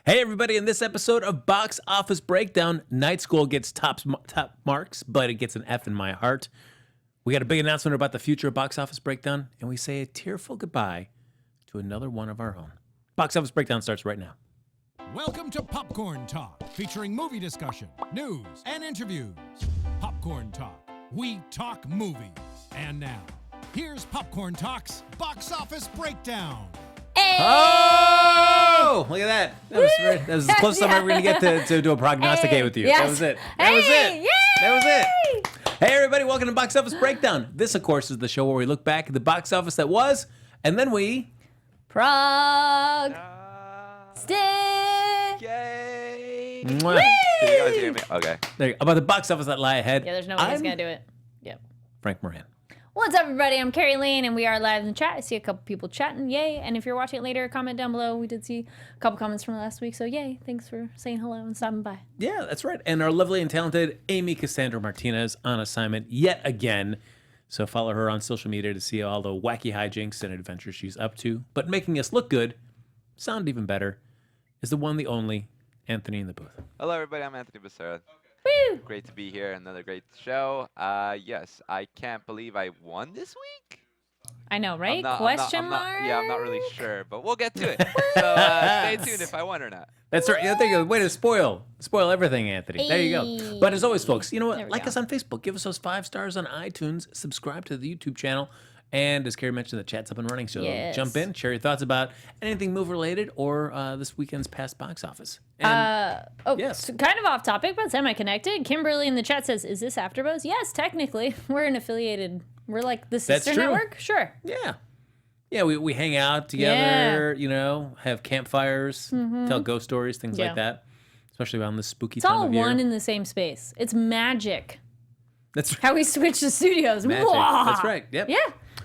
Hey, everybody, in this episode of Box Office Breakdown, Night School gets top marks, but it gets an F in my heart. We got a big announcement about the future of Box Office Breakdown, and we say a tearful goodbye to another one of our own. Box Office Breakdown starts right now. Welcome to Popcorn Talk, featuring movie discussion, news, and interviews. Popcorn Talk, we talk movies. And now, here's Popcorn Talk's Box Office Breakdown. Hey! Oh, look at that. That was as close as I'm ever going to get to do a prognosticate with you. Yes. That was it. That was it. Yay! That was it. Hey, everybody, welcome to Box Office Breakdown. This, of course, is the show where we look back at the box office that was, and then we... Stick. Yay! Mwah. Did you guys hear me? Okay. There you go. About the box office that lie ahead. Yeah, there's no way he's going to do it. Yep. Frank Moran. What's up, everybody? I'm Kari Lane, and we are live in the chat. I see a couple people chatting. Yay. And if you're watching it later, comment down below. We did see a couple comments from last week, so yay. Thanks for saying hello and stopping by. Yeah, that's right. And our lovely and talented Amy Cassandra Martinez on assignment yet again. So follow her on social media to see all the wacky hijinks and adventures she's up to. But making us look good, sound even better, is the one, the only, Anthony in the booth. Hello, everybody. I'm Anthony Becerra. Woo! Great to be here. Another great show. Yes, I can't believe I won this week. I know, right? I'm not really sure, but we'll get to it. So stay tuned if I won or not. That's right. Yeah, there you go. Way to spoil everything, Anthony. There you go. But as always, folks, you know what? Like us on Facebook. Give us those 5 stars on iTunes. Subscribe to the YouTube channel. And as Kari mentioned, the chat's up and running. So jump in, share your thoughts about anything move-related or this weekend's past box office. And, yes. Kind of off topic, but semi-connected. Kimberly in the chat says, is this AfterBuzz? Yes, technically. We're an affiliated. We're like the sister network? Sure. Yeah. Yeah, we hang out together, you know, have campfires, tell ghost stories, things like that. Especially around this spooky time of year. It's all one in the same space. It's magic. That's right. How we switch the studios. Magic. Whoa. That's right. Yep. Yeah.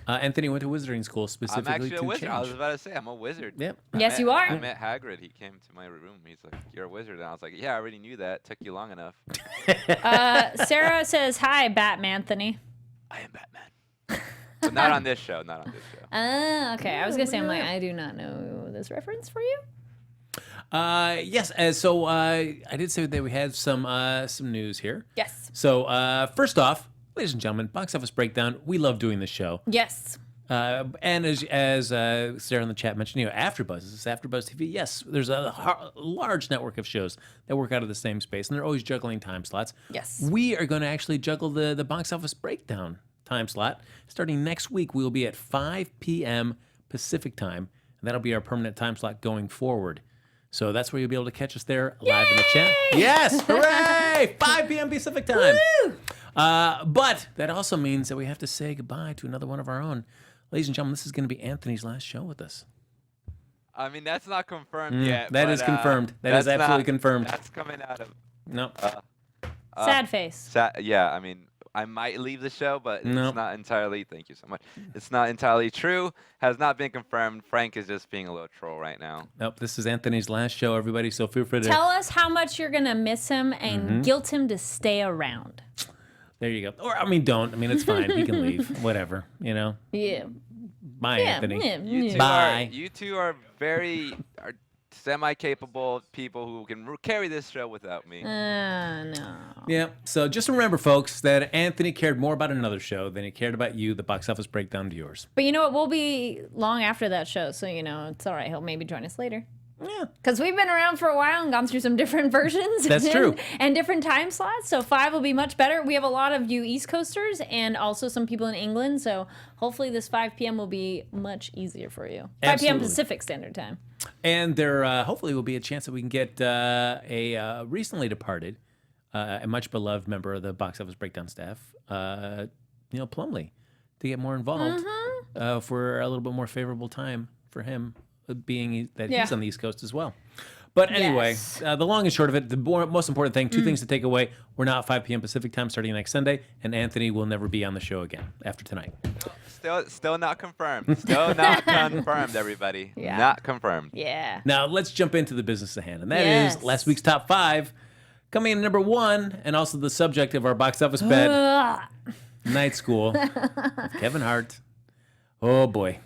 Anthony went to wizarding school specifically I'm actually a wizard. change. I was about to say, I'm a wizard. Yep. Yes, you are. I met Hagrid. He came to my room. He's like, you're a wizard. And I was like, yeah, I already knew that. Took you long enough. Sarah says, hi, Batman-thony. I am Batman. But not on this show. Not on this show. Okay. I was going to say, I'm like, I do not know this reference for you. Yes. So I did say that we had some news here. Yes. So first off, ladies and gentlemen, Box Office Breakdown. We love doing this show. Yes. And as Sarah in the chat mentioned, you know, AfterBuzz. Is this AfterBuzz TV? Yes. There's a large network of shows that work out of the same space, and they're always juggling time slots. Yes. We are going to actually juggle the Box Office Breakdown time slot. Starting next week, we will be at 5 p.m. Pacific time, and that'll be our permanent time slot going forward. So that's where you'll be able to catch us there live in the chat. Yes, hooray! 5 p.m. Pacific time. Woo! But that also means that we have to say goodbye to another one of our own. Ladies and gentlemen, this is going to be Anthony's last show with us. I mean, that's not confirmed yet. That is confirmed. That is absolutely confirmed. That's coming out of... No. Sad face. Yeah, I mean... I might leave the show, but No. It's not entirely. Thank you so much. It's not entirely true. Has not been confirmed. Frank is just being a little troll right now. Nope. This is Anthony's last show, everybody. So feel free to Tell us how much you're going to miss him and guilt him to stay around. There you go. Or I mean, don't. I mean, it's fine. He can leave. Whatever. You know. Yeah. Bye, Anthony. Yeah. Bye. You two are very semi-capable people who can carry this show without me. No. Yeah. So just remember, folks, that Anthony cared more about another show than he cared about you, the Box Office Breakdown viewers. But you know what? We'll be long after that show, so you know it's all right. He'll maybe join us later. Yeah. Because we've been around for a while and gone through some different versions. That's true. And different time slots. So 5 will be much better. We have a lot of you East Coasters and also some people in England. So hopefully this 5 p.m. will be much easier for you. 5 p.m. Pacific Standard Time. And there hopefully will be a chance that we can get a recently departed, a much beloved member of the Box Office Breakdown staff, Neil Plumley, to get more involved for a little bit more favorable time for him, being that he's on the East Coast as well. But anyway, the long and short of it, the most important thing, 2 things to take away. We're now at 5 p.m. Pacific time starting next Sunday, and Anthony will never be on the show again after tonight. Still not confirmed. Still not confirmed, everybody. Yeah. Not confirmed. Yeah. Now, let's jump into the business at hand, and that is last week's top 5. Coming in at number 1, and also the subject of our box office bet, Night School, with Kevin Hart. Oh, boy.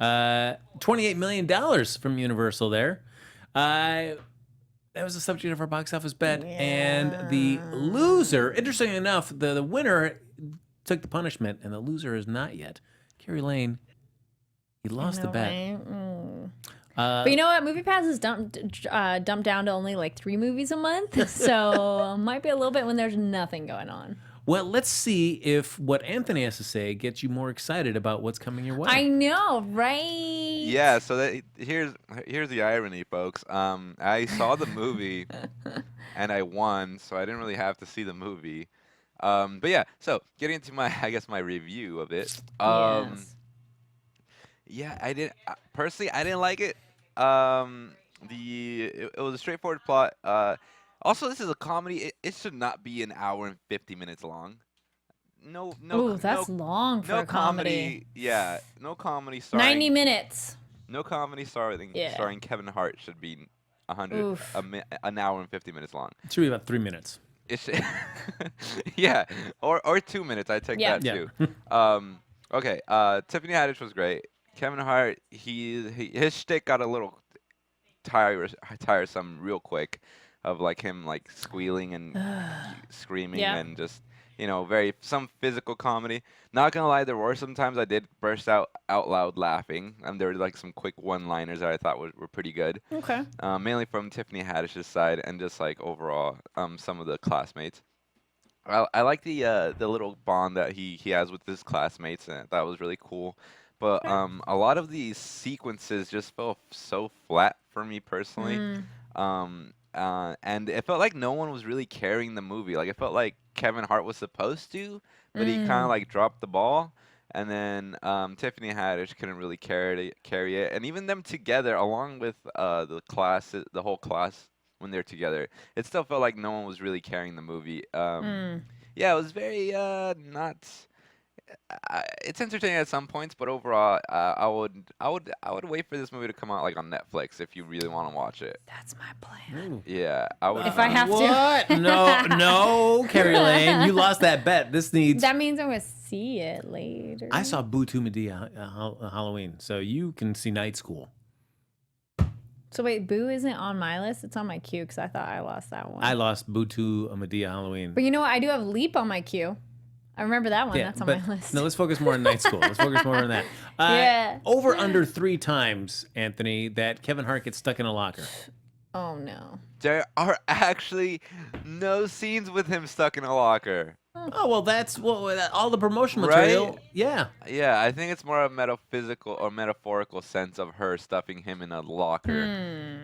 $28 million from Universal there. That was the subject of our box office bet, and the loser. Interestingly enough, the winner took the punishment, and the loser is not yet. Kari Lane, you lost the bet. Right? But you know what? MoviePass is dumped down to only like 3 movies a month, so might be a little bit when there's nothing going on. Well, let's see if what Anthony has to say gets you more excited about what's coming your way. I know, right? Yeah, so here's the irony, folks. I saw the movie and I won, so I didn't really have to see the movie. But yeah, so getting into my review of it. Yes. Yeah, I didn't like it. It was a straightforward plot. Also, this is a comedy. It should not be an hour and 50 minutes long. No, Ooh, that's long for a comedy. Yeah, no comedy starring 90 minutes. No comedy starring Kevin Hart should be an hour and 50 minutes long. It should be about 3 minutes. It should, yeah, or 2 minutes. I take that too. Okay, Tiffany Haddish was great. Kevin Hart, his shtick got a little tiresome real quick, of like him like squealing and screaming and just some physical comedy. Not gonna lie, there were some times I did burst out loud laughing, and there were like some quick one-liners that I thought were pretty good. Okay. Mainly from Tiffany Haddish's side, and just like overall some of the classmates. I like the little bond that he has with his classmates, and that was really cool. But a lot of these sequences just felt so flat for me personally. And it felt like no one was really carrying the movie. Like, it felt like Kevin Hart was supposed to, but he kind of like dropped the ball. And then Tiffany Haddish couldn't really carry it. And even them together, along with the whole class when they're together, it still felt like no one was really carrying the movie. Yeah, it was very not. It's entertaining at some points, but overall, I would wait for this movie to come out like on Netflix if you really want to watch it. That's my plan. Ooh. Yeah, I would. If I have What? to. No, Kari Lane, you lost that bet. This needs. That means I'm going to see it later. I saw Boo 2 Medea Halloween, so you can see Night School. So wait, Boo isn't on my list. It's on my queue because I thought I lost that one. I lost Boo 2 Medea Halloween. But you know what? I do have Leap on my queue. I remember that one. That's on my list. No, let's focus more on Night School. Let's focus more on that. Yeah. Over under 3 times, Anthony, that Kevin Hart gets stuck in a locker. Oh, no. There are actually no scenes with him stuck in a locker. Oh, well, that's all the promotional material. Right? Yeah. Yeah, I think it's more a metaphysical or metaphorical sense of her stuffing him in a locker.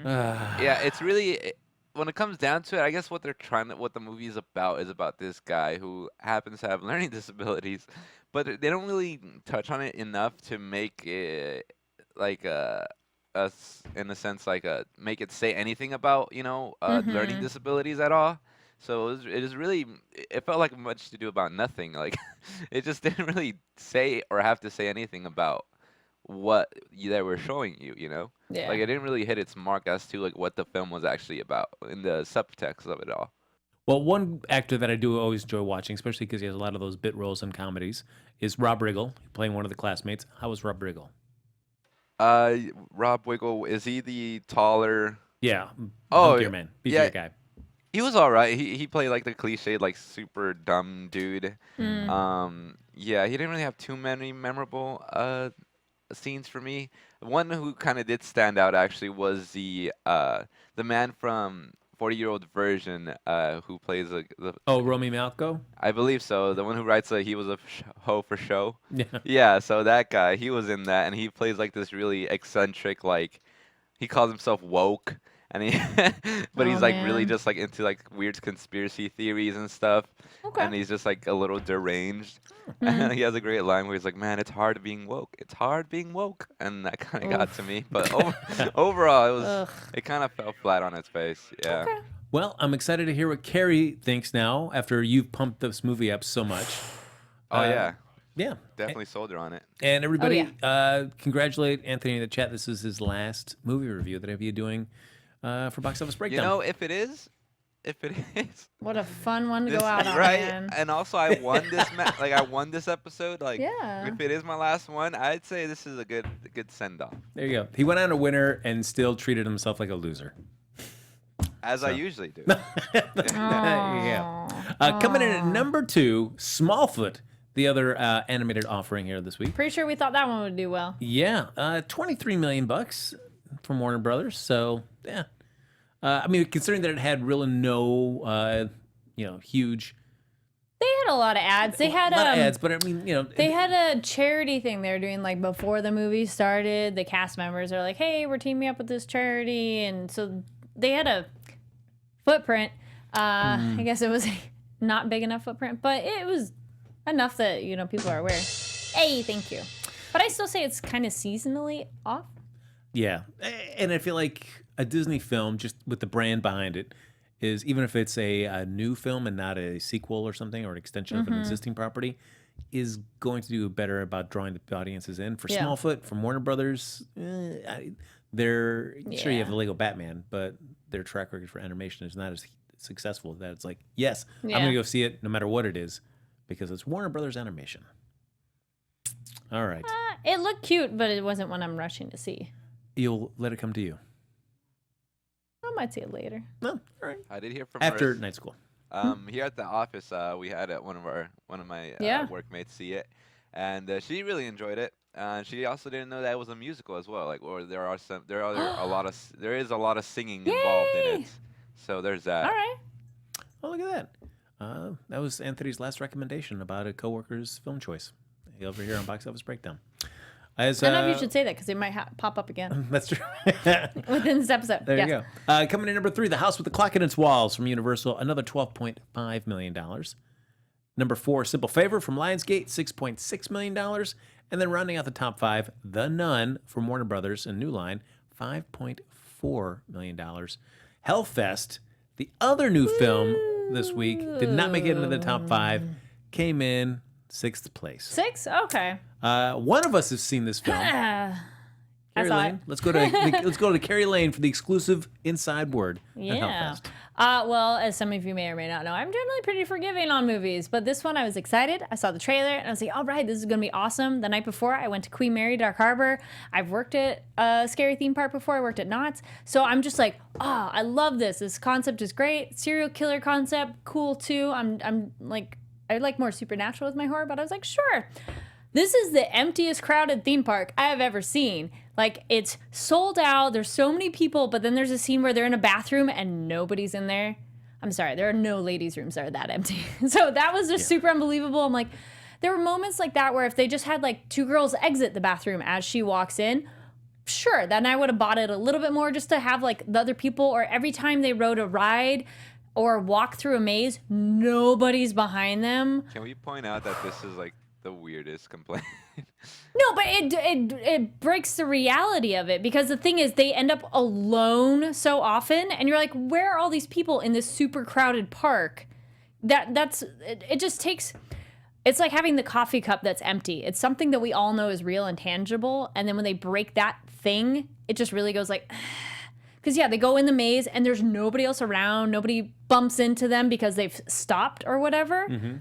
Yeah, it's really. When it comes down to it, I guess what the movie is about this guy who happens to have learning disabilities, but they don't really touch on it enough to make it like in a sense like make it say anything about learning disabilities at all. So it felt like much to do about nothing. Like it just didn't really say or have to say anything about what they were showing you, Yeah. Like it didn't really hit its mark as to like what the film was actually about in the subtext of it all. Well, one actor that I do always enjoy watching, especially because he has a lot of those bit roles in comedies, is Rob Riggle, playing one of the classmates. How was Rob Riggle? Rob Wiggle, is he the taller? Yeah. Oh, hunkier man. Beefier yeah. guy. He was all right. He played like the cliched, like super dumb dude. Yeah, he didn't really have too many memorable scenes for me. One who kind of did stand out actually was the man from 40-Year-Old Version who plays Romy Malco? I believe so. The one who writes He Was a Hoe for Show. Yeah. Yeah, so that guy, he was in that, and he plays like this really eccentric, like he calls himself woke. And but he's like really just like into like weird conspiracy theories and stuff. Okay. And he's just like a little deranged. And he has a great line where he's like, "Man, it's hard being woke. It's hard being woke." And that kind of got to me. But overall, it kind of fell flat on its face. Yeah. Okay. Well, I'm excited to hear what Kari thinks now after you've pumped this movie up so much. Oh yeah. Yeah. Definitely sold her on it. And everybody, congratulate Anthony in the chat. This is his last movie review that I'll be doing for Box Office Breakdown. If it is, if it is. What a fun one to This, go out on, right? man. And also, I won this I won this episode. Like, Yeah. if it is my last one, I'd say this is a good send off. There you go. He went out a winner and still treated himself like a loser. As I usually do. Yeah. Coming in at number 2, Smallfoot, the other animated offering here this week. Pretty sure we thought that one would do well. Yeah, $23 million from Warner Brothers. So yeah, I mean, considering that it had really no, huge. They had a lot of ads. They had a lot of ads, but I mean, they had a charity thing they were doing like before the movie started. The cast members are like, "Hey, we're teaming up with this charity," and so they had a footprint. I guess it was not big enough footprint, but it was enough that people are aware. Hey, thank you. But I still say it's kind of seasonally off. Yeah, and I feel like a Disney film, just with the brand behind it, is even if it's a new film and not a sequel or something or an extension of an existing property, is going to do better about drawing the audiences in. For Smallfoot, from Warner Brothers, they're sure you have the Lego Batman, but their track record for animation is not as successful. That it's like, yes, I'm going to go see it no matter what it is because it's Warner Brothers animation. All right. It looked cute, but it wasn't one I'm rushing to see. You'll let it come to you. I might see it later. No, all right. I did hear from After Marissa. night school. Here at the office, we had one of my workmates see it, and she really enjoyed it. She also didn't know that it was a musical as well. There is a lot of singing involved in it. So there's that. All right. Oh, look at that. That was Anthony's last recommendation about a coworker's film choice over here on Box Office Breakdown. I don't know if you should say that because it might pop up again. That's true. Within this episode. There you go. Coming in number 3, The House with the Clock in Its Walls from Universal, another $12.5 million. Number 4, Simple Favor from Lionsgate, $6.6 million. And then rounding out the top 5, The Nun from Warner Brothers and New Line, $5.4 million. Hellfest, the other new film this week, did not make it into the top 5, came in 6th place. 6? Okay. One of us has seen this film. Kari Lane. Let's go to Kari Lane for the exclusive inside word. Yeah. Well, as some of you may or may not know, I'm generally pretty forgiving on movies, but this one I was excited. I saw the trailer and I was like, all right, this is going to be awesome. The night before, I went to Queen Mary Dark Harbor. I've worked at a scary theme park before. I worked at Knott's. So I'm just like, I love this. This concept is great. Serial killer concept, cool too. I'm like, I like more supernatural with my horror, but I was like, sure. This is the emptiest crowded theme park I have ever seen. Like, it's sold out. There's so many people, but then there's a scene where they're in a bathroom and nobody's in there. I'm sorry, there are no ladies' rooms that are that empty. So that was just super unbelievable. I'm like, there were moments like that where if they just had like 2 girls exit the bathroom as she walks in, sure, then I would have bought it a little bit more just to have like the other people, or every time they rode a ride or walk through a maze, nobody's behind them. Can we point out that this is like the weirdest complaint? No, but it breaks the reality of it, because the thing is they end up alone so often, and you're like, where are all these people in this super crowded park? It just takes. It's like having the coffee cup that's empty. It's something that we all know is real and tangible, and then when they break that thing, it just really goes like. Because, yeah, they go in the maze and there's nobody else around. Nobody bumps into them because they've stopped or whatever. Mm-hmm.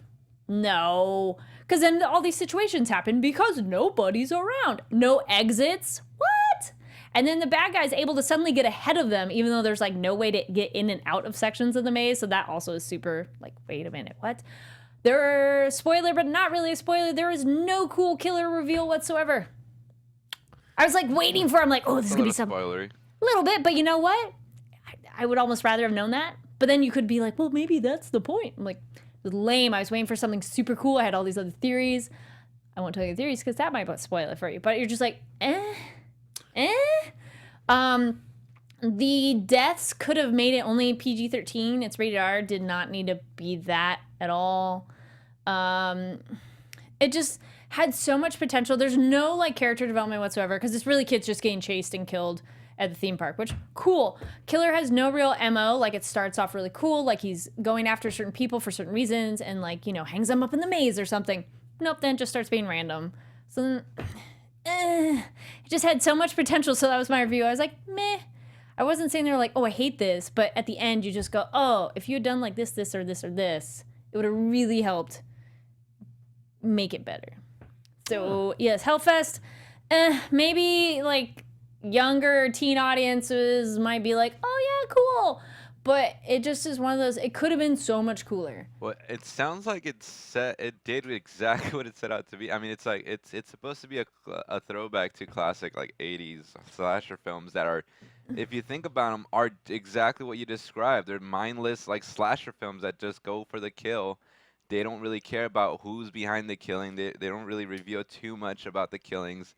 No. Because then all these situations happen because nobody's around. No exits. What? And then the bad guy's able to suddenly get ahead of them, even though there's, like, no way to get in and out of sections of the maze. So that also is super, like, wait a minute, what? Spoiler, but not really a spoiler. There is no cool killer reveal whatsoever. I was, like, waiting for, I'm like, oh, this is going to be something. Spoilery. A little bit, but you know what? I would almost rather have known that. But then you could be like, well, maybe that's the point. I'm like, it was lame. I was waiting for something super cool. I had all these other theories. I won't tell you the theories because that might spoil it for you. But you're just like, The deaths could have made it only PG-13. It's rated R. Did not need to be that at all. It just had so much potential. There's no like character development whatsoever because it's really kids just getting chased and killed at the theme park, which cool. Killer has no real MO. Like it starts off really cool, like he's going after certain people for certain reasons and like, you know, hangs them up in the maze or something. Nope, then it just starts being random. So then, it just had so much potential. So that was my review. I was like, meh. I wasn't saying they were like, oh, I hate this, but at the end you just go, oh, if you had done like this, this, or this, or this, it would have really helped make it better. So yes, Hellfest, maybe like younger teen audiences might be like, oh yeah, cool. But it just is one of those, it could have been so much cooler. Well, it sounds like it did exactly what it set out to be. I mean, it's like it's supposed to be a throwback to classic like 80s slasher films that are, if you think about them, are exactly what you described. They're mindless like slasher films that just go for the kill. They don't really care about who's behind the killing. They don't really reveal too much about the killings,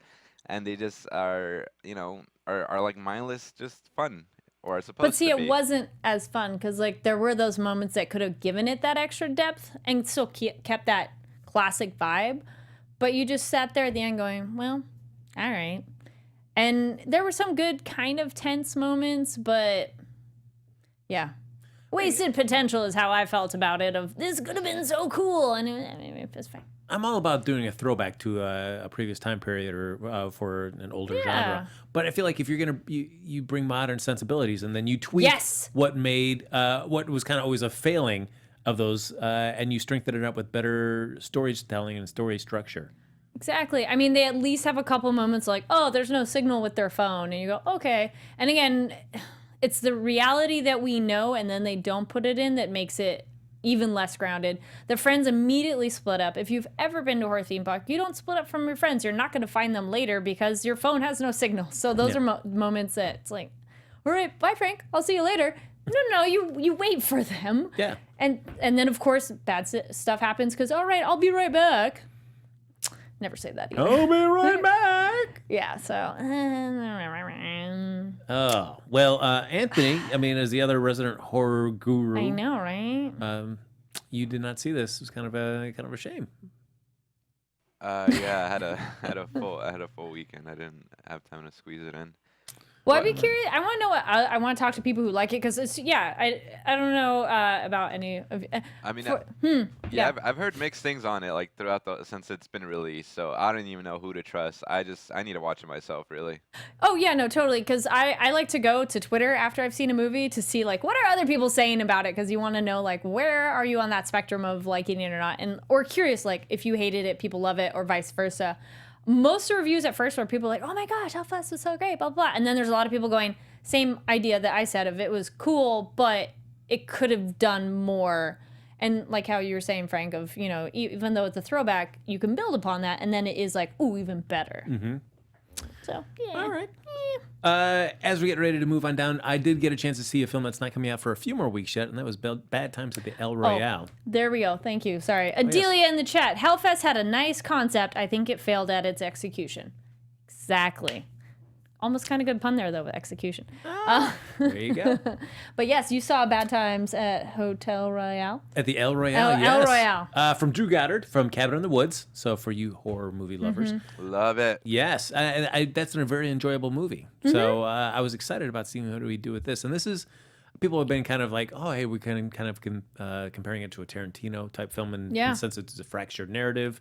and they just are, you know, are like mindless, just fun. Or supposed But see, to be. it wasn't as fun because like there were those moments that could have given it that extra depth and still kept that classic vibe. But you just sat there at the end going, well, all right. And there were some good kind of tense moments, but yeah. Wasted potential is how I felt about it. Of this could have been so cool, and it was fine. I'm all about doing a throwback to a previous time period or for an older genre. But I feel like if you're gonna you bring modern sensibilities and then you tweak what made what was kind of always a failing of those, and you strengthen it up with better storytelling and story structure. Exactly. I mean, they at least have a couple moments like, oh, there's no signal with their phone, and you go, okay. And again, it's the reality that we know, and then they don't put it in that makes it even less grounded. The friends immediately split up. If you've ever been to a horror theme park, you don't split up from your friends. You're not going to find them later because your phone has no signal. So those are moments that it's like, all right, bye, Frank. I'll see you later. No, you wait for them. Yeah. And then, of course, bad stuff happens because, all right, I'll be right back. Never say that either. I'll be right back. Yeah, so. Oh, well, Anthony, I mean, as the other resident horror guru. I know, right? You did not see this. It was kind of a shame. Yeah, I had a full weekend. I didn't have time to squeeze it in. Well, I'd be curious. I want to know what I want to talk to people who like it because it's I don't know about any of. I mean, I've heard mixed things on it like throughout since it's been released. So I don't even know who to trust. I need to watch it myself, really. Oh yeah, no, totally. Because I like to go to Twitter after I've seen a movie to see like what are other people saying about it because you want to know like where are you on that spectrum of liking it or not, and or curious like if you hated it, people love it, or vice versa. Most reviews at first were people like, oh my gosh, Hellfest was so great, blah, blah. And then there's a lot of people going, same idea that I said of it was cool, but it could have done more. And like how you were saying, Frank, of, you know, even though it's a throwback, you can build upon that. And then it is like, ooh, even better. Mm-hmm. So, yeah. All right. As we get ready to move on down, I did get a chance to see a film that's not coming out for a few more weeks yet, and that was Bad Times at the El Royale. Oh, there we go. Thank you. Sorry. Adelia in the chat. Hellfest had a nice concept. I think it failed at its execution. Exactly. Almost kind of good pun there, though, with execution. There you go. But yes, you saw Bad Times at Hotel Royale. At the El Royale, yes. El Royale. From Drew Goddard from Cabin in the Woods. So for you horror movie lovers. Mm-hmm. Love it. Yes. That's a very enjoyable movie. Mm-hmm. So I was excited about seeing what do we do with this. And this is, people have been kind of like, oh, hey, we kind of comparing it to a Tarantino type film in the sense it's a fractured narrative.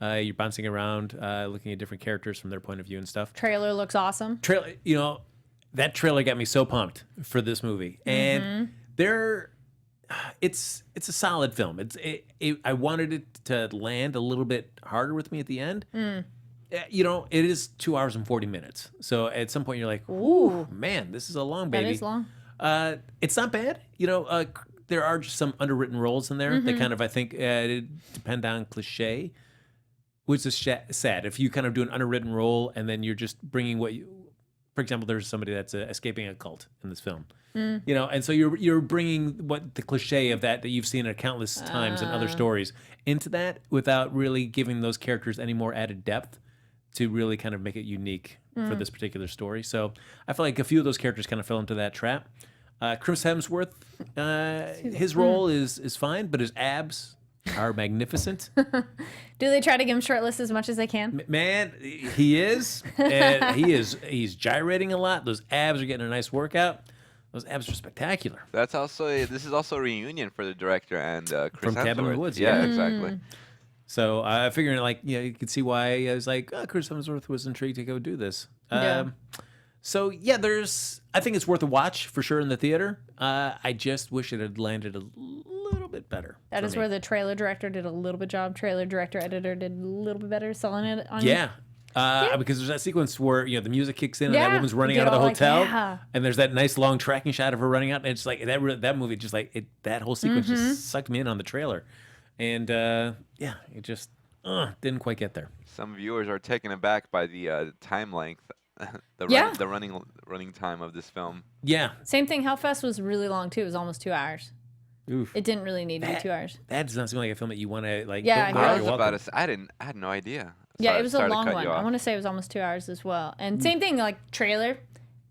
You're bouncing around, looking at different characters from their point of view and stuff. Trailer looks awesome. You know, that trailer got me so pumped for this movie, and it's a solid film. I wanted it to land a little bit harder with me at the end. You know, it is 2 hours and 40 minutes. So at some point you're like, ooh, man, this is a long baby. That is long. It's not bad. You know, there are just some underwritten roles in there that kind of, I think, depend on cliche. Which is sad. If you kind of do an underwritten role and then you're just bringing for example, there's somebody that's escaping a cult in this film, you know, and so you're bringing what the cliche of that you've seen at countless times in other stories into that without really giving those characters any more added depth to really kind of make it unique for this particular story. So I feel like a few of those characters kind of fell into that trap. Chris Hemsworth, his role is fine, but his abs are magnificent. Do they try to give him shirtless as much as they can? Man, he is. And he's gyrating a lot. Those abs are getting a nice workout. Those abs are spectacular. This is also a reunion for the director and Chris From Hemsworth. Cabin in the Woods. Yeah, exactly. So figuring like, you know, you could see why I was like, Chris Hemsworth was intrigued to go do this. So yeah, I think it's worth a watch for sure in the theater. I just wish it had landed a little bit better. That is where the trailer director did a little bit job. Trailer director, editor did a little bit better selling it on. Yeah. Because there's that sequence where the music kicks in and Yeah. that woman's running Get out of the all hotel, and there's that nice long tracking shot of her running out, and it's like that movie just like that whole sequence just sucked me in on the trailer, and it just didn't quite get there. Some viewers are taken aback by the time length, the running time of this film. Yeah. Same thing. Hellfest was really long too. It was almost 2 hours. Oof. It didn't really need to be 2 hours. That does not seem like a film that you want to like. Yeah, go- I go- I you're was about welcome. to say, I had no idea. Yeah, it was a Sorry to long cut one. you I off. want to say it was almost 2 hours as well. And same thing, like trailer,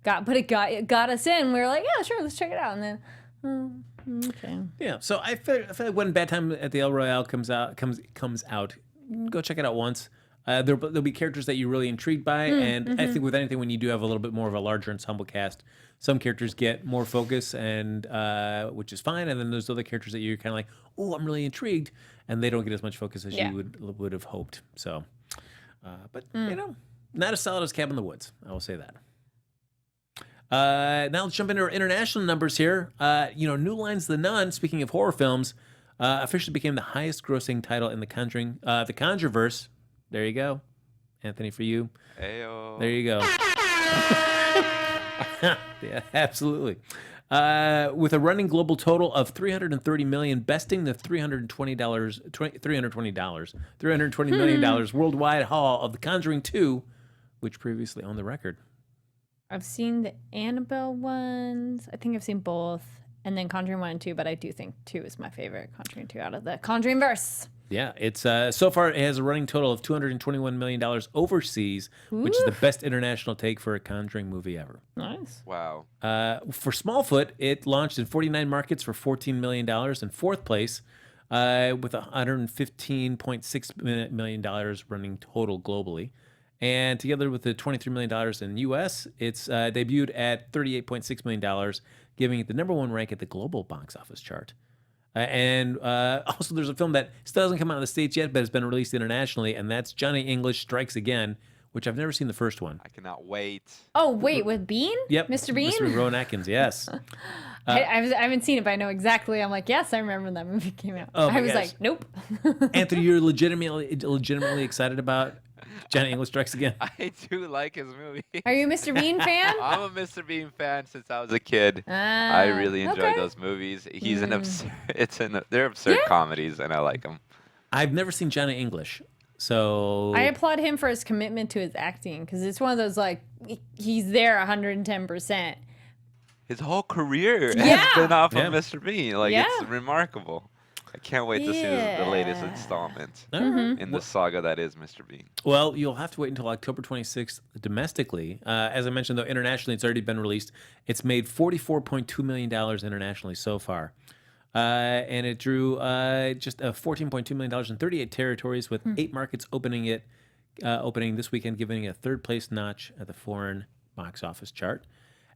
it got us in. We were like, yeah, sure, let's check it out. And then, okay. Yeah. So I feel like when Bad Time at the El Royale comes out, go check it out once. There'll be characters that you're really intrigued by, and I think with anything, when you do have a little bit more of a larger ensemble cast, some characters get more focus, and which is fine. And then there's other characters that you're kind of like, oh, I'm really intrigued, and they don't get as much focus as you would have hoped. So, but not as solid as Cabin in the Woods. I will say that. Now let's jump into our international numbers here. New Line's The Nun, speaking of horror films, officially became the highest-grossing title in the Conjuring, the Conjureverse. There you go, Anthony, for you. Ayo. There you go. Yeah, absolutely. With a running global total of $330 million, besting the $320 million worldwide haul of The Conjuring 2, which previously owned the record. I've seen the Annabelle ones. I think I've seen both. And then Conjuring 1 and 2, but I do think 2 is my favorite Conjuring 2 out of the Conjuring verse. Yeah, it's so far it has a running total of $221 million overseas, which is the best international take for a Conjuring movie ever. Nice. Wow. For Smallfoot, it launched in 49 markets for $14 million in fourth place, with $115.6 million running total globally. And together with the $23 million in U.S., it's debuted at $38.6 million, giving it the number one rank at the global box office chart. And also there's a film that still hasn't come out in the States yet, but has been released internationally, and that's Johnny English Strikes Again, which I've never seen the first one. I cannot wait. Oh, wait, with Bean? Yep. Mr. Bean? Mr. Rowan Atkins, yes. I haven't seen it, but I know exactly. I'm like, yes, I remember when that movie came out. Oh my I was gosh. like, nope. Anthony, you're legitimately excited about Johnny English Strikes Again? I do like his movie. Are you a Mr. Bean fan? I'm a Mr. Bean fan since I was a kid. I really enjoy those movies. He's an absurd. They're absurd comedies, and I like them. I've never seen Johnny English, so I applaud him for his commitment to his acting, because it's one of those, like, he's there 110%. His whole career Yeah. has been off Yeah. of Mr. Bean. Like, Yeah. it's remarkable. I can't wait to see the latest installment in the saga that is Mr. Bean. Well, you'll have to wait until October 26th domestically. As I mentioned, though, internationally, it's already been released. It's made $44.2 million internationally so far. And it drew just $14.2 million in 38 territories, with 8 markets opening this weekend, giving it a third-place notch at the foreign box office chart.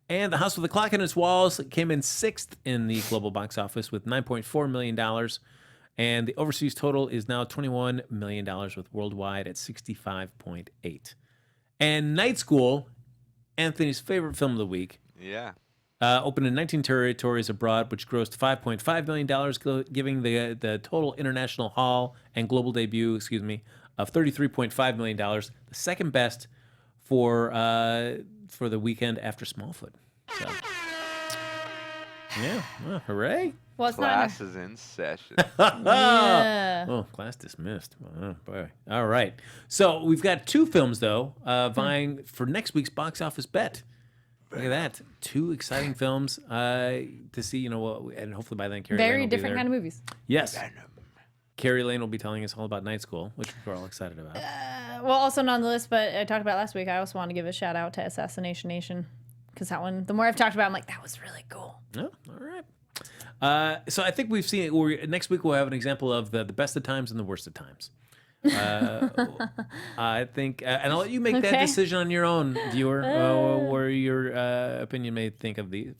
And The House with the Clock in Its Walls came in 6th in the global box office with $9.4 million. And the overseas total is now $21 million, with worldwide at $65.8. And Night School, Anthony's favorite film of the week, Yeah. opened in 19 territories abroad, which grossed $5.5 million, giving the total international haul and global debut, of $33.5 million, the second best for the weekend after Smallfoot. So, yeah, well, hooray! Well, it's Class is in session. Yeah. Oh, class dismissed. Oh, boy. All right. So we've got 2 films, though, vying for next week's box office bet. Look at that. 2 exciting films to see, and hopefully by then Kari Lane Very will be different there. kind of movies. Yes. Kari Lane will be telling us all about Night School, which we're all excited about. Well, also not on the list, but I talked about last week. I also want to give a shout out to Assassination Nation, because that one, the more I've talked about it, I'm like, that was really cool. Oh, all right. So I think we've seen it. Next week we'll have an example of the best of times and the worst of times. I think, and I'll let you make that Okay. decision on your own, viewer, where your opinion may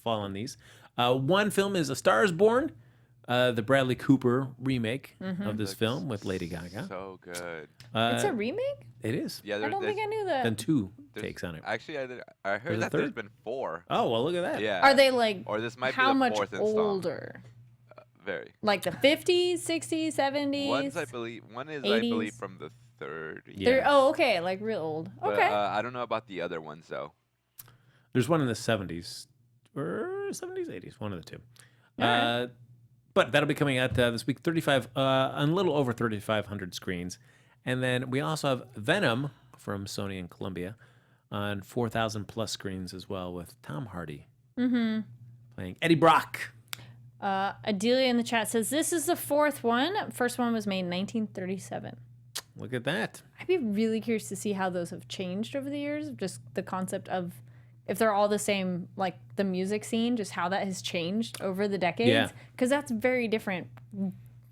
fall on these. One film is A Star Is Born, the Bradley Cooper remake of this film with Lady Gaga. So good. It's a remake? It is. Yeah, I don't think I knew that. Done 2 takes on it. Actually, I There's heard a that there's third? been 4. Oh, well, look at that. Yeah. Are they like Or this might how be the much 4th installment. older? Very. Like the 50s, 60s, 70s? One is I believe 80s? from the 30s. Yeah. Oh, okay, like real old. But, Okay. I don't know about the other ones though. There's one in the 70s. Or 70s, 80s. One of the two. Alright. But that'll be coming out this week. A little over 3,500 screens. And then we also have Venom from Sony and Columbia on 4,000 plus screens as well with Tom Hardy playing Eddie Brock. Adelia in the chat says this is the 4th one. First one was made in 1937. Look at that. I'd be really curious to see how those have changed over the years. Just the concept of if they're all the same, like the music scene, just how that has changed over the decades. Yeah. Because that's very different.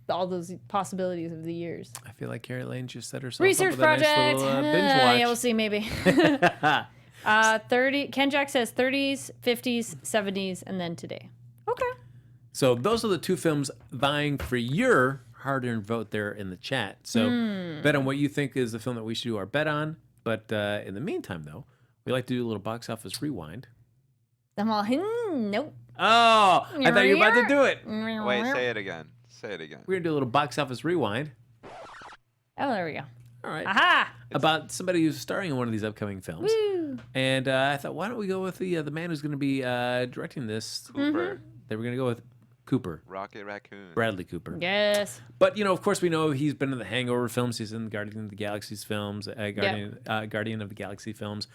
All those possibilities of the years. I feel like Kari Lane just set herself Research up with a nice project. little, binge watch. Yeah, we'll see. Maybe. 30. Ken Jack says 30s, 50s, 70s, and then today. Okay. So those are the 2 films vying for your hard-earned vote there in the chat. So bet on what you think is the film that we should do our bet on. But in the meantime, though, we like to do a little box office rewind. I'm all, nope. Oh, I thought you were about to do it. Wait, say it again. Say it again. We're going to do a little box office rewind. Oh, there we go. All right. Aha! About somebody who's starring in one of these upcoming films. Woo! And I thought, why don't we go with the man who's going to be directing this? Cooper. They were going to go with Cooper. Rocket Raccoon. Bradley Cooper. Yes. But, of course, we know he's been in the Hangover films. He's in Guardian of the Galaxy films, Guardian of the Galaxy films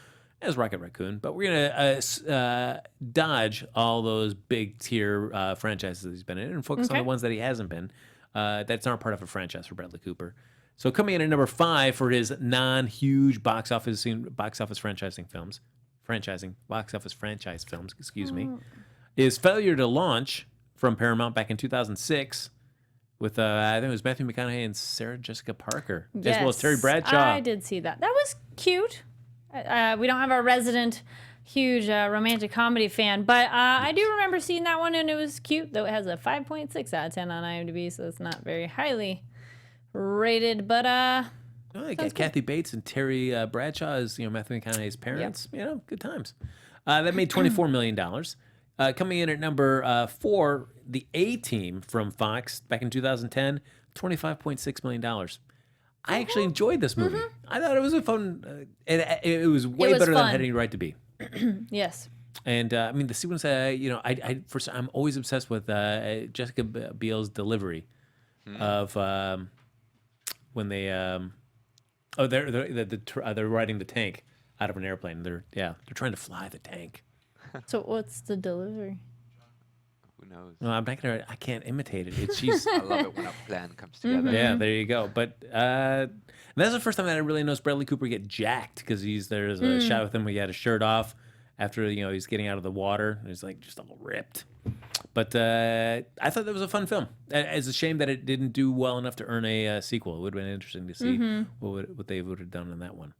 as Rocket Raccoon. But we're going to dodge all those big tier franchises that he's been in and focus on the ones that he hasn't been. That's not part of a franchise for Bradley Cooper. So coming in at number 5 for his non-huge box office franchise films, is Failure to Launch from Paramount back in 2006 with, I think it was Matthew McConaughey and Sarah Jessica Parker, as well as Terry Bradshaw. I did see that. That was cute. We don't have our resident huge romantic comedy fan, but I do remember seeing that one, and it was cute, though it has a 5.6 out of 10 on IMDb, so it's not very highly rated, but Oh, you got Kathy Bates and Terry Bradshaw as Matthew McConaughey's parents. Good times. That made $24 million. Coming in at number 4, The A-Team from Fox back in 2010, $25.6 million. I actually enjoyed this movie. I thought it was a fun. It was way better than it had any right to be. Yes. And I mean, the sequence. I'm always obsessed with Jessica Biel's delivery of when they they're riding the tank out of an airplane. They're trying to fly the tank. So what's the delivery? Who knows? No, I'm not gonna. I can't imitate it. She's. I love it when a plan comes together. Yeah, there you go. But that's the first time that I really noticed Bradley Cooper get jacked because there's a shot with him where he had his shirt off after he's getting out of the water. And he's like just all ripped. But I thought that was a fun film. It's a shame that it didn't do well enough to earn a sequel. It would have been interesting to see what they would have done in that one.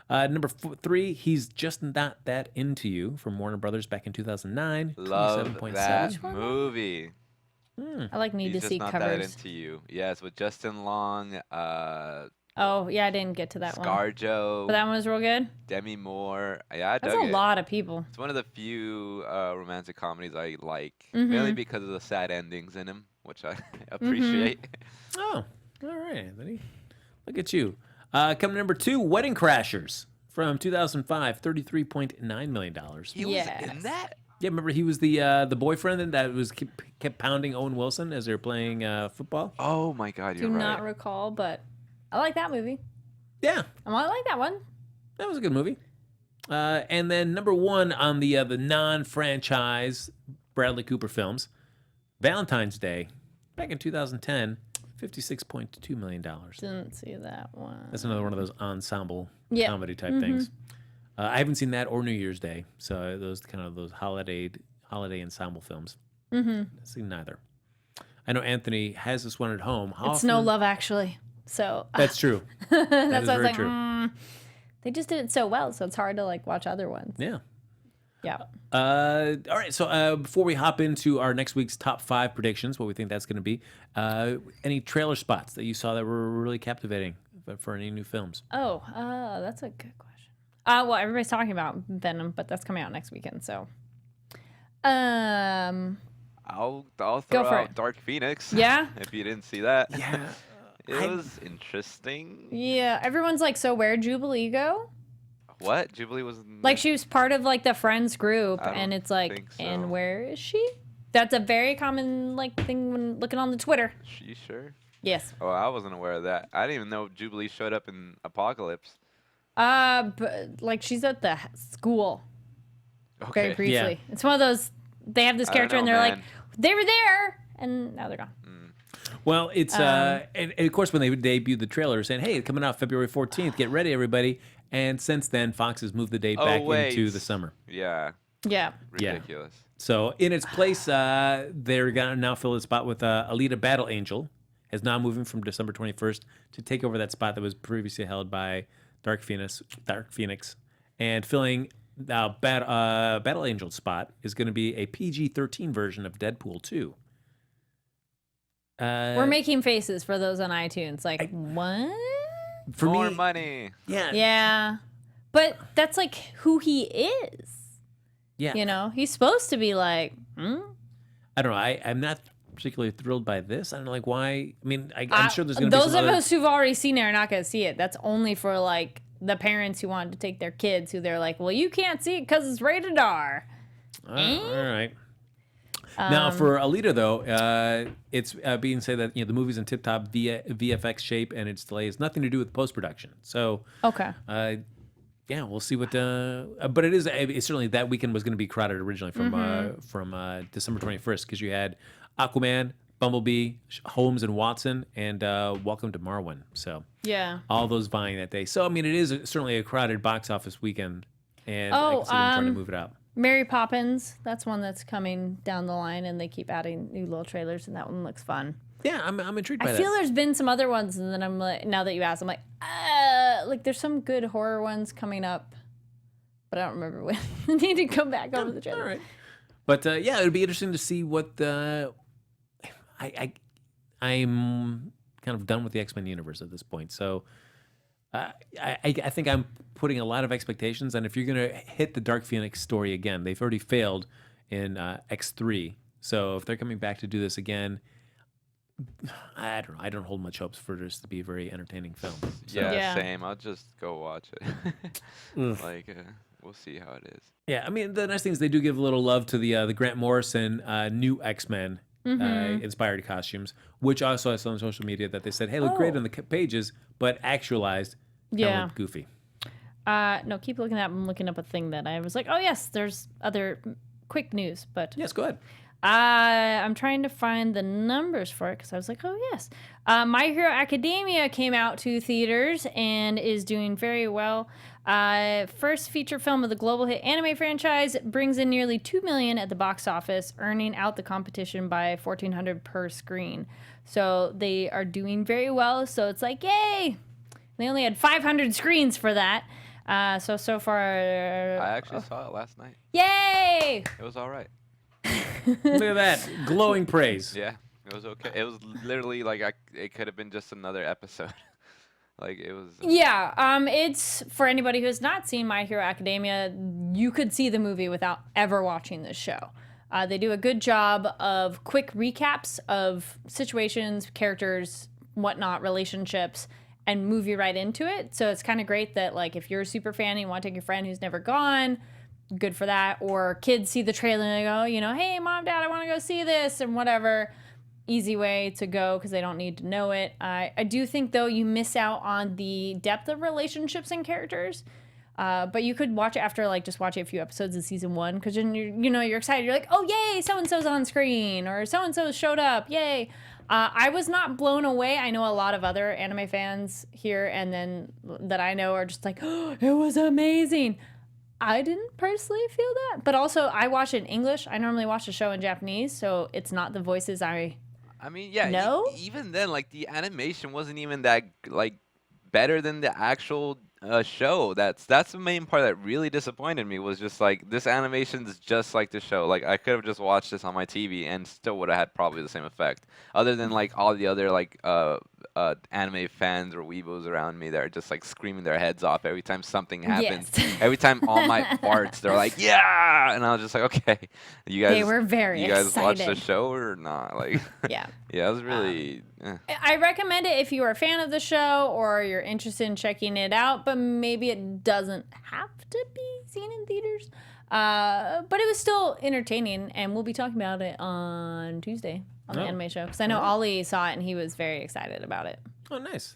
Number 3, He's Just Not That Into You from Warner Brothers back in 2009. Love 27.7. that movie. I like need He's to Just see Not That covers. Into You. Yes, with Justin Long, Oh yeah, I didn't get to that one. ScarJo, But that one was real good. Demi Moore. Yeah, I That's dug a it. lot of people. It's one of the few romantic comedies I like, mainly because of the sad endings in them, which I appreciate. Oh, all right, Anthony. Look at you. Coming number 2, Wedding Crashers from 2005, $33.9 million. He was in that? Yeah, remember he was the boyfriend that was kept pounding Owen Wilson as they were playing football? Oh my God, you're Do right. not recall, but I like that movie. Yeah, I like that one. that was a good movie. And then number 1 on the non-franchise Bradley Cooper films, Valentine's Day, back in 2010, $56.2 million. Didn't see that one. That's another one of those ensemble Yeah. comedy type things. I haven't seen that or New Year's Day, so those holiday ensemble films. I've seen neither. I know Anthony has this one at home. It's No Love Actually. So That's true. That that's is why I was very like, true. they just did it so well, so it's hard to watch other ones. Yeah. Yeah. All right. So before we hop into our next week's top 5 predictions, what we think that's going to be, any trailer spots that you saw that were really captivating for any new films? Oh, that's a good question. Well, everybody's talking about Venom, but that's coming out next weekend. So, I'll throw for out it. Dark Phoenix. Yeah? If you didn't see that. Yeah. It was interesting. Yeah, everyone's like, so where'd Jubilee go? What? Jubilee was Like she was part of like the Friends group, I and don't it's like, think so. and where is she? That's a very common like thing when looking on the Twitter. You sure? Yes. Oh, I wasn't aware of that. I didn't even know Jubilee showed up in Apocalypse. But like she's at the school Okay. very briefly. Yeah. It's one of those. They have this I don't character, and know, they're man. like, they were there, and now they're gone. Well, it's and of course when they debuted the trailer, saying, "Hey, it's coming out February 14th. Get ready, everybody!" And since then, Fox has moved the date back into the summer. Yeah. Yeah. Ridiculous. So in its place, they're gonna now fill the spot with Alita Battle Angel, is now moving from December 21st to take over that spot that was previously held by Dark Phoenix, and filling Battle Angel's spot is going to be a PG-13 version of Deadpool 2. We're making faces for those on iTunes. Like, what? For More me, money. yeah, Yeah. But that's like who he is. yeah. You know, he's supposed to be like, I don't know. I'm not particularly thrilled by this. I don't know, like why. I mean, I'm sure there's going to be those some of other... us who've already seen it are not going to see it. That's only for like the parents who wanted to take their kids who they're like, well, you can't see it because it's rated R. All right. Now for Alita though, it's being said that the movie's in tip-top VFX shape and its delay has nothing to do with post-production. So Okay. yeah, we'll see what. But it's certainly that weekend was going to be crowded originally from December 21st because you had Aquaman, Bumblebee, Holmes and Watson, and Welcome to Marwen. So Yeah. all those vying that day. So I mean, it is certainly a crowded box office weekend, and I Oh, can see them trying to move it out. Mary Poppins, that's one that's coming down the line, and they keep adding new little trailers, and that one looks fun. Yeah, I'm intrigued by I that. feel there's been some other ones, and then I'm like, now that you asked, I'm like there's some good horror ones coming up, but I don't remember when. I need to go back over the trailer. All right. But yeah, it would be interesting to see what I'm kind of done with the X-Men universe at this point. So I think I'm putting a lot of expectations, and if you're going to hit the Dark Phoenix story again, they've already failed in X3. So if they're coming back to do this again, I don't know. I don't hold much hopes for this to be a very entertaining film. So, Yeah. Same. I'll just go watch it. Like, we'll see how it is. yeah, I mean, the nice thing is they do give a little love to the Grant Morrison new X-Men inspired costumes, which also I saw on social media that they said, hey, look great on the pages, but actualized, Yeah. look goofy. No, keep looking at. I'm looking up a thing that I was like, oh yes, there's other quick news, but Yes, go ahead. I'm trying to find the numbers for it because I was like, oh yes, My Hero Academia came out to theaters and is doing very well. First feature film of the global hit anime franchise brings in nearly $2 million at the box office, earning out the competition by $1,400 per screen. So they are doing very well. So it's like, yay! They only had 500 screens for that. So far, I actually saw it last night. yay! It was all right. Look at that. Glowing praise. Yeah, it was okay. It was literally like it could have been just another episode. Like it was. Yeah, it's for anybody who has not seen My Hero Academia, you could see the movie without ever watching this show. They do a good job of quick recaps of situations, characters, whatnot, relationships, and move you right into it. So it's kind of great that like if you're a super fan and you want to take your friend who's never gone, good for that. Or kids see the trailer and they go, hey, mom, dad, I want to go see this and whatever. Easy way to go because they don't need to know it. I do think, though, you miss out on the depth of relationships and characters. But you could watch it after, like, just watching a few episodes of season 1 because you're excited. You're like, oh, yay, so-and-so's on screen or so-and-so showed up. Yay. I was not blown away. I know a lot of other anime fans here and then that I know are just like, oh, it was amazing. I didn't personally feel that. But also, I watch it in English. I normally watch the show in Japanese, so it's not the voices I mean, yeah. No? Even then, like the animation wasn't even that like better than the actual show. That's the main part that really disappointed me, was just like, this animation is just like the show. Like, I could have just watched this on my TV and still would have had probably the same effect. Other than like all the other like anime fans or weebos around me that are just like screaming their heads off every time something happens. Yes. Every time All Might farts, they're like, yeah, and I was just like, okay, you guys. They were very You guys excited. watched the show or not? Like, Yeah. yeah, it was really. I recommend it if you are a fan of the show or you're interested in checking it out, but maybe it doesn't have to be seen in theaters. But it was still entertaining, and we'll be talking about it on Tuesday on the anime show, because I know Ollie saw it and he was very excited about it. Oh, nice.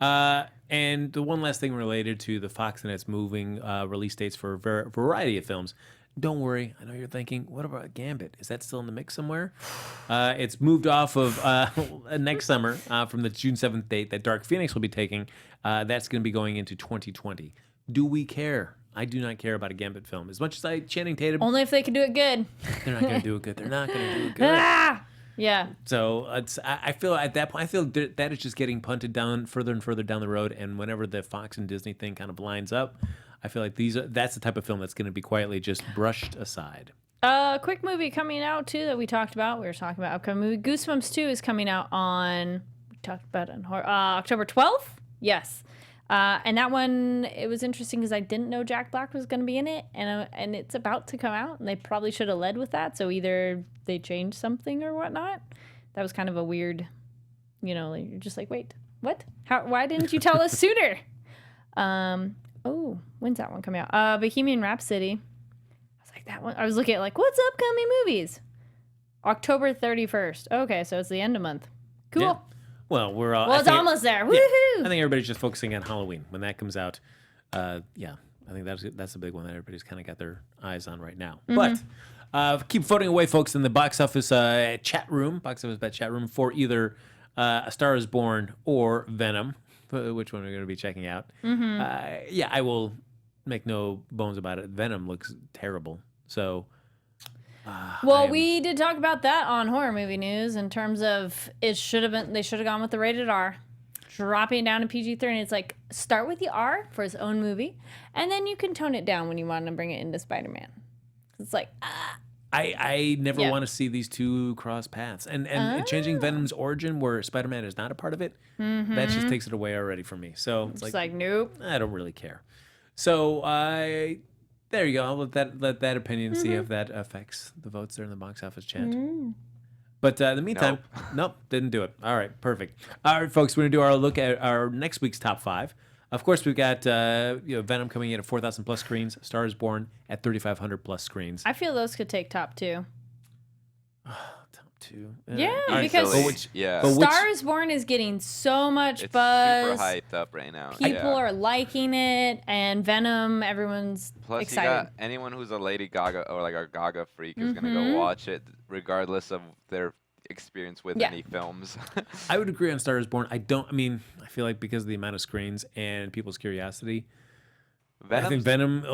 And the one last thing related to the Fox and its moving release dates for a variety of films. Don't worry. I know you're thinking, what about Gambit? Is that still in the mix somewhere? It's moved off of next summer from the June 7th date that Dark Phoenix will be taking. That's going to be going into 2020. Do we care? I do not care about a Gambit film. As much as I Channing Tatum, Only if they can do it good. they're not going to do it good. They're not going to do it good. Ah! Yeah. So I feel at that point, I feel that is just getting punted down further and further down the road. And whenever the Fox and Disney thing kind of lines up, I feel like that's the type of film that's going to be quietly just brushed aside. Quick movie coming out too that we talked about. We were talking about upcoming movie. Goosebumps 2 is coming out on, we talked about it on October 12th. Yes. And that one, it was interesting because I didn't know Jack Black was going to be in it, and it's about to come out, and they probably should have led with that. So either they changed something or whatnot. That was kind of a weird, like, you're just like, wait, what? Why didn't you tell us sooner? When's that one coming out? Bohemian Rhapsody. I was like, that one. I was looking at like, what's upcoming movies? October 31st. Okay, so it's the end of month. Cool. Yeah. Well, we're all. Well, it's almost there. Yeah, Woohoo! I think everybody's just focusing on Halloween when that comes out. Yeah, I think that's a big one that everybody's kind of got their eyes on right now. But keep voting away, folks, in the box office chat room, box office bet chat room, for either A Star Is Born or Venom. Which one we're going to be checking out? Yeah, I will make no bones about it. Venom looks terrible. So. Well, we did talk about that on Horror Movie News in terms of they should have gone with the rated R, dropping it down to PG-13. And it's like, start with the R for his own movie, and then you can tone it down when you want to bring it into Spider-Man. It's like, I never want to see these two cross paths. And changing Venom's origin where Spider-Man is not a part of it, that just takes it away already from me. So it's like, nope. I don't really care. So there you go. I'll let that opinion see if that affects the votes there in the box office chat. But in the meantime, nope, didn't do it. All right, perfect. All right, folks, we're going to do our look at our next week's top 5. Of course, we've got Venom coming in at 4,000 plus screens, Star Is Born at 3,500 plus screens. I feel those could take top 2. Top 2. Yeah, because Star Is Born is getting so much buzz. It's super hyped up right now. People are liking it, and Venom, everyone's Plus, excited. You got anyone who's a Lady Gaga or like a Gaga freak is gonna go watch it, regardless of their experience with any films. I would agree on Star Is Born. I feel like because of the amount of screens and people's curiosity, I think Venom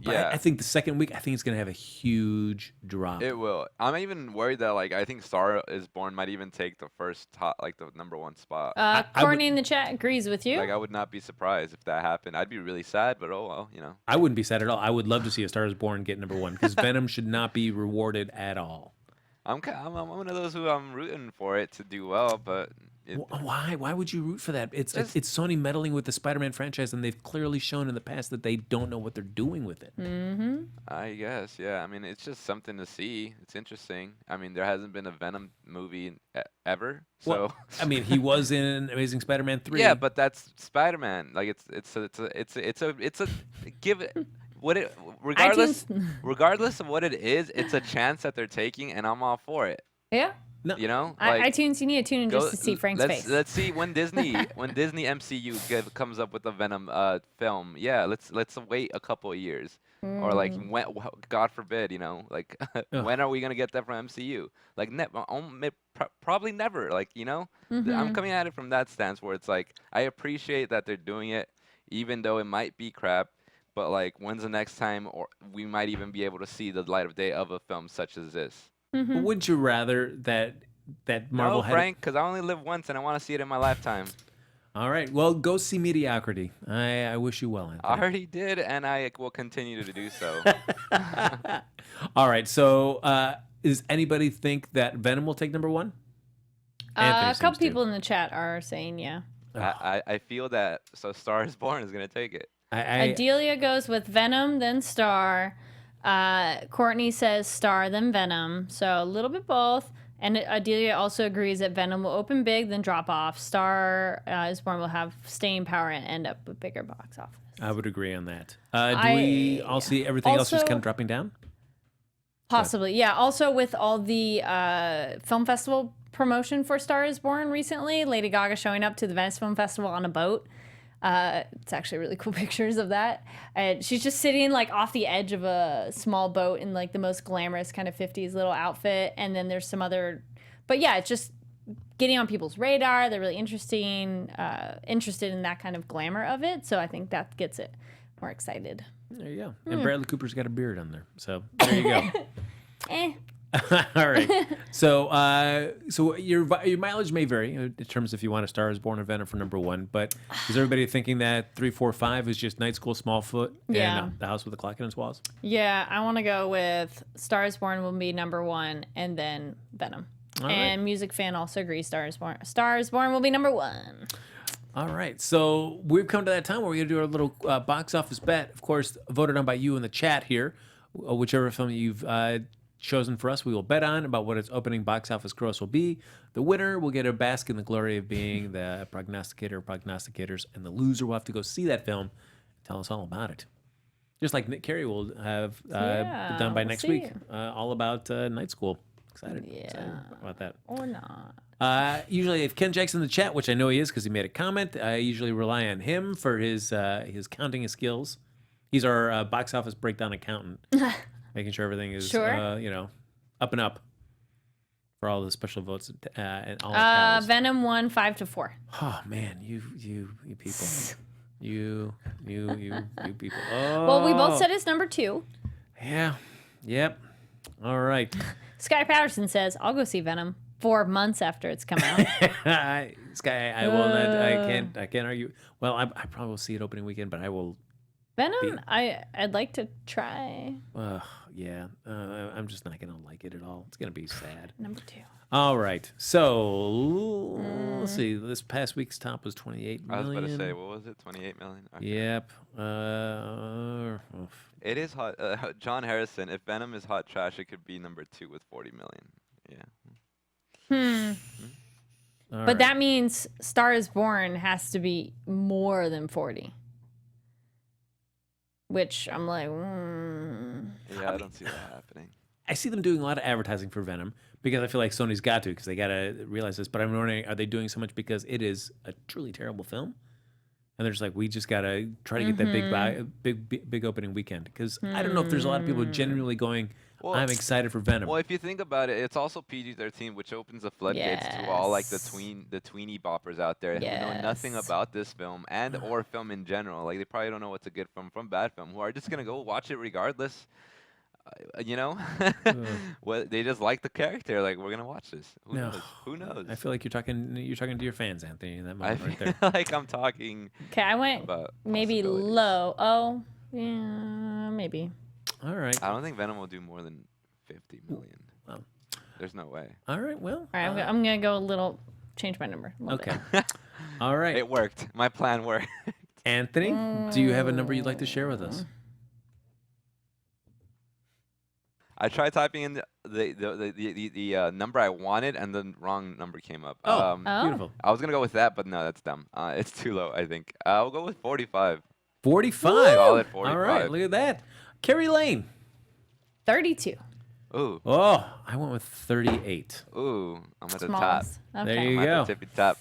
I think the second week, I think it's going to have a huge drop. It will. I'm even worried that I think Star Is Born might even take the first top, the number 1 spot. Corny in the chat agrees with you. I would not be surprised if that happened. I'd be really sad, but oh well, I wouldn't be sad at all. I would love to see A Star Is Born get number 1 because Venom should not be rewarded at all. I'm one of those who I'm rooting for it to do well, but why? Why would you root for that? It's Sony meddling with the Spider-Man franchise, and they've clearly shown in the past that they don't know what they're doing with it. I guess, yeah. I mean, it's just something to see. It's interesting. I mean, there hasn't been a Venom movie ever, so. Well, I mean, he was in Amazing Spider-Man 3. Yeah, but that's Spider-Man. It's a give it. Regardless of what it is, it's a chance that they're taking, and I'm all for it. Yeah. No. iTunes, you need to tune in just to see Frank's face. Let's see when Disney MCU comes up with a Venom film. Yeah, let's wait a couple of years, or when, God forbid, when are we gonna get that from MCU? Probably never. I'm coming at it from that stance where it's like I appreciate that they're doing it, even though it might be crap. But when's the next time, or we might even be able to see the light of day of a film such as this? But wouldn't you rather that Marvel Frank, because I only live once and I want to see it in my lifetime. All right. Well, go see Mediocrity. I wish you well, Anthony. I already did, and I will continue to do so. All right. So, does anybody think that Venom will take number one? Anthony A seems couple to. people in the chat are saying yeah. I feel that Star is Born is gonna take it. Adelia goes with Venom, then Star. Courtney says Star, then Venom. So a little bit both. And Adelia also agrees that Venom will open big, then drop off. Star is Born will have staying power and end up with bigger box office. I would agree on that. Do we all see everything else just kind of dropping down? Possibly, yeah. Also, with all the film festival promotion for Star is Born recently, Lady Gaga showing up to the Venice Film Festival on a boat. It's actually really cool pictures of that. And she's just sitting like off the edge of a small boat in like the most glamorous kind of 50s little outfit. And then there's some other, but yeah, it's just getting on people's radar. They're really interested in that kind of glamour of it. So I think that gets it more excited. There you go. And Bradley Cooper's got a beard on there. So there you go. Eh. All right. So your mileage may vary in terms if you want to Star is Born or Venom for number one, but is everybody thinking that 3, 4, 5 is just Night School, Smallfoot, Yeah. and The House with the Clock in its Walls? Yeah, I want to go with Star is Born will be number one and then Venom. All and right. Music Fan also agrees Star is Born. Star is Born will be number one. All right. So we've come to that time where we're going to do our little box office bet. Of course, voted on by you in the chat here. Whichever film you've chosen for us, we will bet on about what its opening box office gross will be. The winner will get a bask in the glory of being the prognosticator or prognosticators, and the loser will have to go see that film and tell us all about it. Just like Nick Carey will have done by we'll next see. week, all about Night School. Excited about that. Or not. Usually, if Ken Jack's in the chat, which I know he is because he made a comment, I usually rely on him for his counting skills. He's our box office breakdown accountant, making sure everything is up and up for all the special votes and all the tallies. Venom won 5-4. Oh man, you people, you people. Oh. Well, we both said it's number 2. Yeah, yep. All right. Sky Patterson says, I'll go see Venom 4 months after it's come out. Sky, I will not. I can't argue. Well, I probably will see it opening weekend, but I will. Venom, I'd like to try. Yeah. I'm just not gonna like it at all. It's gonna be sad. Number 2. All right. So let's see. This past week's top was 28 million. I was about to say, what was it? 28 million. Okay. Yep. It is hot. John Harrison. If Venom is hot trash, it could be number 2 with 40 million. Yeah. But that means Star is Born has to be more than 40. Which I'm like, Yeah, I don't see that happening. I see them doing a lot of advertising for Venom because I feel like Sony's got to because they got to realize this. But I'm wondering, are they doing so much because it is a truly terrible film? And they're just like, we just got to try to get that big opening weekend. Because I don't know if there's a lot of people genuinely going, I'm excited for Venom. Well, if you think about it, it's also PG-13, which opens the floodgates to all like the tweeny boppers out there who know nothing about this film and or film in general. Like they probably don't know what's a good film from bad film. Who are just gonna go watch it regardless. They just like the character. Like we're gonna watch this. Who knows? I feel like you're talking to your fans, Anthony. In that I moment right feel there. like I'm talking. okay, I went about maybe possibilities. low. Oh, yeah, maybe. All right. I don't think Venom will do more than 50 million. Well. There's no way. All right. Well. All right, I'm gonna go a little. Change my number. Okay. All right. It worked. My plan worked. Anthony, do you have a number you'd like to share with us? I tried typing in the number I wanted, and the wrong number came up. Oh, beautiful. I was gonna go with that, but no, that's dumb. It's too low, I think. I'll go with 45. 45. Solid 45. All right. Look at that. Kari Lane. 32. Ooh, Oh, I went with 38. ooh, I'm at the top. Smalls. There Okay. you I'm go. at the tippy top.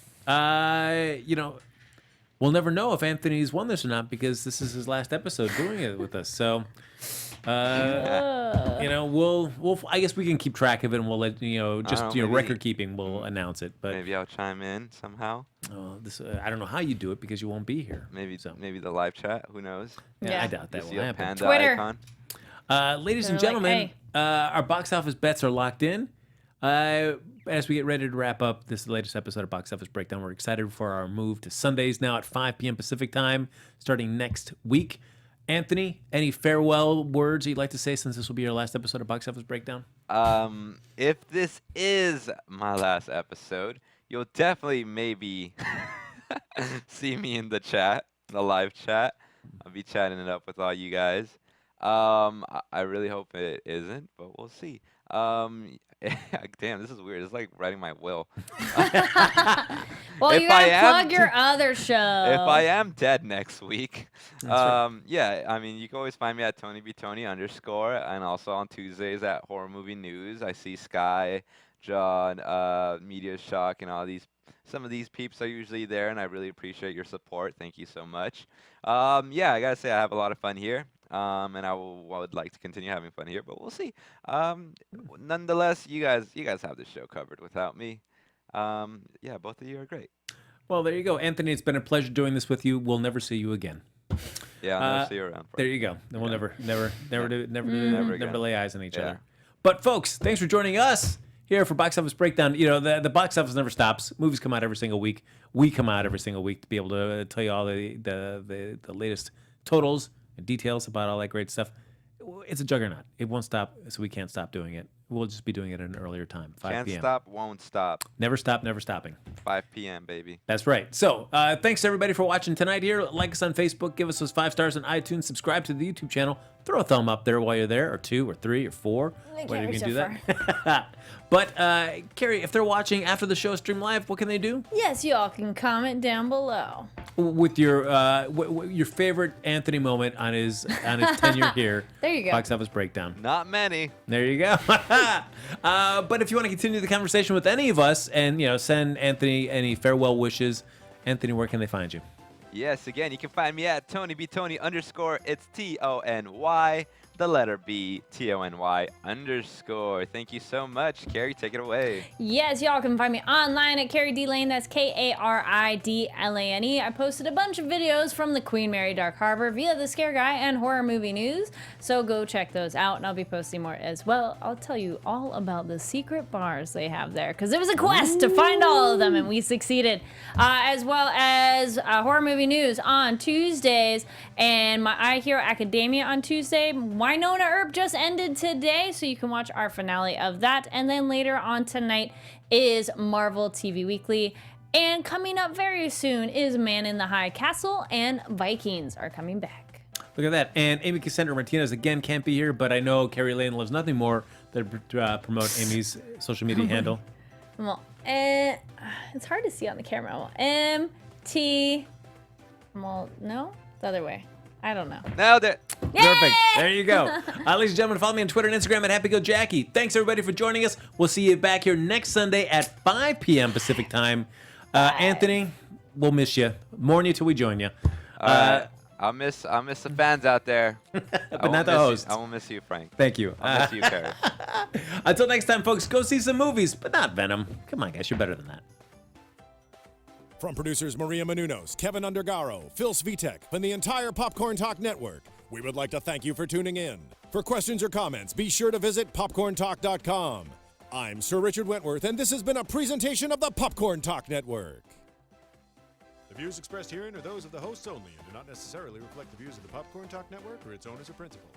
We'll never know if Anthony's won this or not because this is his last episode doing it with us. So, we'll. I guess we can keep track of it, and we'll let maybe- record keeping. We'll announce it. But Maybe I'll chime in somehow. I don't know how you do it because you won't be here. Maybe So. maybe the live chat. Who knows? Yeah. I doubt that You will see a happen. panda Twitter. icon. Ladies and They're like, gentlemen, our box office bets are locked in. As we get ready to wrap up this latest episode of Box Office Breakdown, we're excited for our move to Sundays now at 5 p.m. Pacific time, starting next week. Anthony, any farewell words you'd like to say since this will be your last episode of Box Office Breakdown? If this is my last episode, you'll definitely maybe see me in the chat, the live chat. I'll be chatting it up with all you guys. I really hope it isn't, but we'll see. Damn, this is weird. It's like writing my will. Well, If you gotta I plug am your other show. If I am dead next week, right. yeah, I mean, you can always find me at TonyBTony_, and also on Tuesdays at Horror Movie News. I see Sky, John, Media Shock, and some of these peeps are usually there, and I really appreciate your support. Thank you so much. Yeah, I gotta say I have a lot of fun here, and I would like to continue having fun here, but we'll see. Nonetheless, you guys have the show covered without me. Yeah, both of you are great. Well, there you go. Anthony, it's been a pleasure doing this with you. We'll never see you again. Yeah, I'll never see you around. There you go. And we'll never again. lay eyes on each Yeah. other. But folks, thanks for joining us here for Box Office Breakdown. You know, the box office never stops. Movies come out every single week. We come out every single week to be able to tell you all the latest totals and details about all that great stuff. It's a juggernaut. It won't stop, so we can't stop doing it. We'll just be doing it at an earlier time, 5 Can't p.m. stop, won't stop. Never stop, never stopping. 5 p.m., baby. That's right. So thanks to everybody for watching tonight here. Like us on Facebook. Give us those 5 stars on iTunes. Subscribe to the YouTube channel. Throw a thumb up there while you're there, or 2 or 3 or 4. Whatever you can do that. But, Kari, if they're watching after the show stream live, what can they do? Yes, you all can comment down below. With your your favorite Anthony moment on his tenure here. There you go. Box Office Breakdown. Not many. There you go. But if you want to continue the conversation with any of us and, you know, send Anthony any farewell wishes, Anthony, where can they find you? Yes, again, you can find me at TonyBTony_. It's TONY, the letter B, TONY_. Thank you so much. Kari, take it away. Yes, y'all can find me online at Kari D Lane. That's KARIDLANE. I posted a bunch of videos from the Queen Mary Dark Harbor via the Scare Guy and Horror Movie News. So go check those out, and I'll be posting more as well. I'll tell you all about the secret bars they have there, because it was a quest to find all of them, and we succeeded. As well as Horror Movie News on Tuesdays, and my I Hero Academia on Tuesday. Winona Earp just ended today, so you can watch our finale of that. And then later on tonight is Marvel TV Weekly. And coming up very soon is Man in the High Castle, and Vikings are coming back. Look at that. And Amy Cassandra Martinez again can't be here, but I know Kari Lane loves nothing more than to promote Amy's social media handle. Well, it's hard to see on the camera. Well, MT. Well, no, the other way. I don't know. Nailed it. Yay! Perfect. There you go. Ladies and gentlemen, follow me on Twitter and Instagram at HappyGoJackie. Thanks, everybody, for joining us. We'll see you back here next Sunday at 5 p.m. Pacific time. Anthony, we'll miss you. Mourn you till we join you. I'll miss the fans out there. But not the host. I will miss you, Frank. Thank you. I'll miss you, Kari. Until next time, folks, go see some movies, but not Venom. Come on, guys, you're better than that. From producers Maria Menounos, Kevin Undergaro, Phil Svitek, and the entire Popcorn Talk Network, we would like to thank you for tuning in. For questions or comments, be sure to visit popcorntalk.com. I'm Sir Richard Wentworth, and this has been a presentation of the Popcorn Talk Network. The views expressed herein are those of the hosts only and do not necessarily reflect the views of the Popcorn Talk Network or its owners or principals.